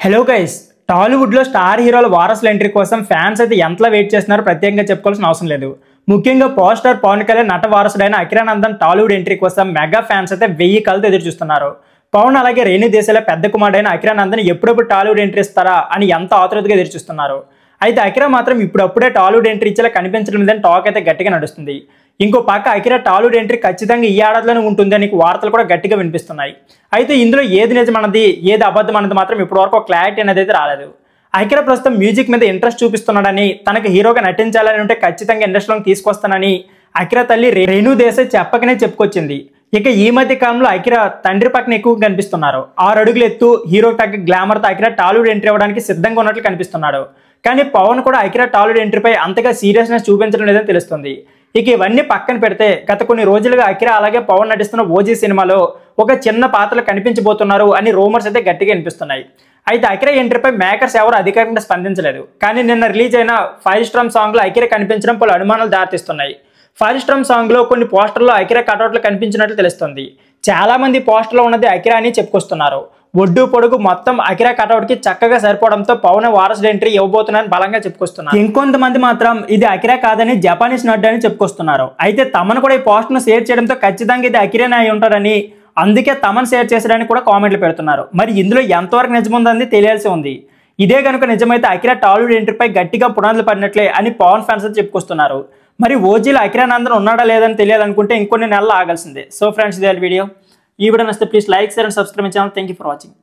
Hello guys, టాలీవుడ్లో star హీరోల వారసుల entry కోసం ఫ్యాన్స్ అయితే ఎంతలా వెయిట్ చేస్తున్నారో ప్రత్యేకంగా చెప్పుకోవాల్సిన అవసరం లేదు. ముఖ్యంగా పవర్ స్టార్ పవన్ కళ్యాణ్ నట వారసుడైన అకిరానందన్ టాలీవుడ్ ఎంట్రీ కోసం మెగా ఫ్యాన్స్ అయితే 1000 కళ్ళతో ఎదురు చూస్తున్నారు. పవన్ అలాగే రేణు దేశాల పెద్ద కుమారుడైన అకిరానందన్ ఎప్పుడెప్పుడు టాలీవుడ్ ఎంట్రీ ఇస్తారా అని ఎంత ఆతృతగా ఎదురు చూస్తున్నారు. అయితే అకిరా మాత్రం ఇప్పుడప్పుడే టాలీవుడ్ ఎంట్రీ ఇచ్చేలా కనిపించడం లేదని టాక్ అయితే గట్టిగా నడుస్తుంది. ఇంకో పక్క అకిరా టాలీవుడ్ ఎంట్రీ ఖచ్చితంగా ఈ ఏడాదిలోనే ఉంటుందని వార్తలు కూడా గట్టిగా వినిపిస్తున్నాయి. అయితే ఇందులో ఏది నిజమన్నది ఏది అబద్ధం అన్నది మాత్రం ఇప్పటివరకు క్లారిటీ అనేది అయితే రాలేదు. అకిరా ప్రస్తుతం మ్యూజిక్ మీద ఇంట్రెస్ట్ చూపిస్తున్నాడని, తనకు హీరోగా నటించాలని ఉంటే ఖచ్చితంగా ఇండస్ట్రీలోకి తీసుకొస్తానని అకిరా తల్లి రేణు దేశాయ్ చెప్పకనే చెప్పుకొచ్చింది. ఇక ఈ మధ్య కాలంలో అకిరా తండ్రి పక్కన ఎక్కువ కనిపిస్తున్నారు. 6 అడుగులు ఎత్తు, హీరో తగ్గ గ్లామర్తో అకిరా టాలీవుడ్ ఎంట్రీ అవ్వడానికి సిద్ధంగా ఉన్నట్లు కనిపిస్తున్నాడు. కానీ పవన్ కూడా అకిరా టాలీవుడ్ ఎంట్రీపై అంతగా సీరియస్నెస్ చూపించడం లేదని తెలుస్తుంది. ఇక ఇవన్నీ పక్కన పెడితే గత కొన్ని రోజులుగా అకిరా అలాగే పవన్ నటిస్తున్న ఓజీ సినిమాలో ఒక చిన్న పాత్రలో కనిపించబోతున్నారు అని రూమర్స్ అయితే గట్టిగా వినిపిస్తున్నాయి. అయితే అకిరా ఎంట్రీపై మేకర్స్ ఎవరు అధికారికంగా స్పందించలేదు. కానీ నిన్న రిలీజ్ అయిన ఫైర్ స్ట్రామ్ సాంగ్లో అకిరా కనిపించడం పలు అనుమానాలు దారితీస్తున్నాయి. ఫైర్ స్ట్రామ్ సాంగ్లో కొన్ని పోస్టర్లో అకిరా కటౌట్లు కనిపించినట్లు తెలుస్తుంది. చాలా మంది పోస్టర్లో ఉన్నది అకిరా అని చెప్పుకొస్తున్నారు. ఒడ్డు పొడుగు మొత్తం అకిరా కటౌట్కి చక్కగా సరిపోవడంతో పవన్ వారసుడు ఎంట్రీ ఇవ్వబోతున్నారని బలంగా చెప్పుకొస్తున్నారు. ఇంకొంతమంది మాత్రం ఇది అకిరా కాదని జపానీస్ నడ్డు అని చెప్పుకొస్తున్నారు. అయితే తమను కూడా ఈ పోస్టర్ను షేర్ చేయడంతో ఖచ్చితంగా ఇది అకిరానే అయి ఉంటారని, అందుకే తమను షేర్ చేసడానికి కూడా కామెంట్లు పెడుతున్నారు. మరి ఇందులో ఎంతవరకు నిజముందని తెలియాల్సి ఉంది. ఇదే కనుక నిజమైతే అకిరా టాలీవుడ్ ఎంట్రీపై గట్టిగా పునాదులు పడినట్లే అని పవన్ ఫ్యాన్స్ చెప్పుకొస్తున్నారు. మరి ఓజీలో అకిరానందన్ ఉన్నాడా లేదని తెలియాలనుకుంటే ఇంకొన్ని నెలలు ఆగాల్సిందే. సో ఫ్రెండ్స్, ఇదే వీడియో. ఈ వీడియో నచ్చితే please like, share and subscribe my channel. Thank you for watching.